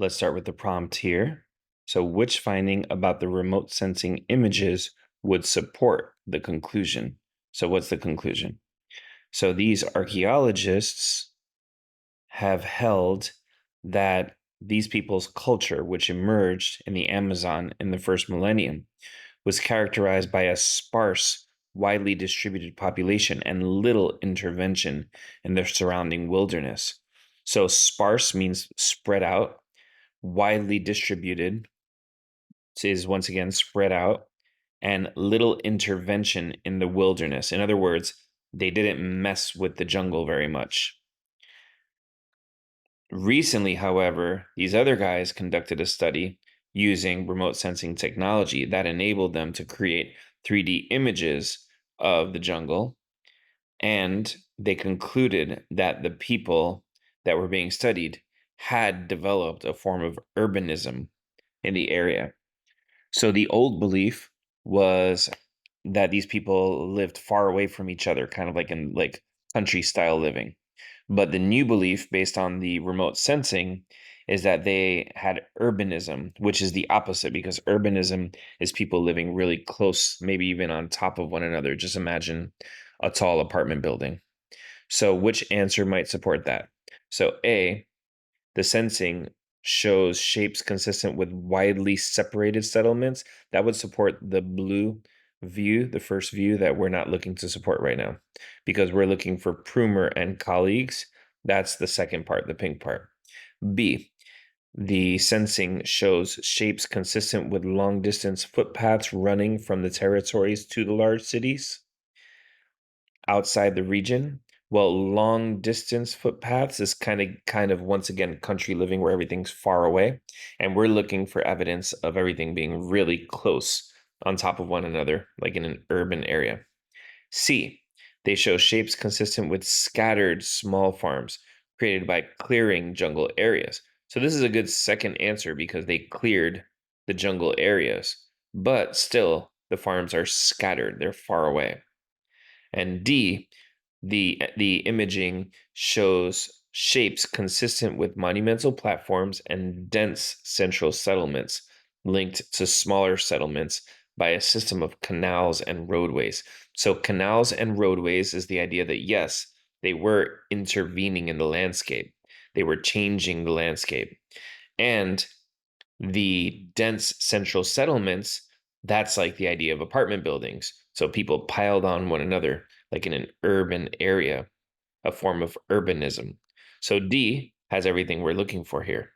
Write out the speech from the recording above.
let's start with the prompt here. So, which finding about the remote sensing images would support the conclusion? So, what's the conclusion? So, these archaeologists have held that these people's culture, which emerged in the Amazon in the first millennium, was characterized by a sparse, widely distributed population and little intervention in their surrounding wilderness. So, sparse means spread out, widely distributed is once again spread out, and little intervention in the wilderness. In other words, they didn't mess with the jungle very much. Recently, however, these other guys conducted a study using remote sensing technology that enabled them to create 3D images of the jungle. And they concluded that the people that were being studied had developed a form of urbanism in the area. So the old belief was that these people lived far away from each other, kind of like in like country style living. But the new belief based on the remote sensing is that they had urbanism, which is the opposite because urbanism is people living really close, maybe even on top of one another. Just imagine a tall apartment building. So which answer might support that? So A, the sensing shows shapes consistent with widely separated settlements. That would support the blue view, the first view that we're not looking to support right now, because we're looking for Prumer and colleagues. That's the second part, the pink part. B, the sensing shows shapes consistent with long distance footpaths running from the territories to the large cities outside the region. Well, long distance footpaths is kind of once again country living where everything's far away, and we're looking for evidence of everything being really close on top of one another, like in an urban area. C, they show shapes consistent with scattered small farms created by clearing jungle areas. So this is a good second answer because they cleared the jungle areas, but still the farms are scattered, they're far away. And D, the imaging shows shapes consistent with monumental platforms and dense central settlements linked to smaller settlements by a system of canals and roadways. So canals and roadways is the idea that yes, they were intervening in the landscape. They were changing the landscape. And the dense central settlements, that's like the idea of apartment buildings. So people piled on one another, like in an urban area, a form of urbanism. So D has everything we're looking for here.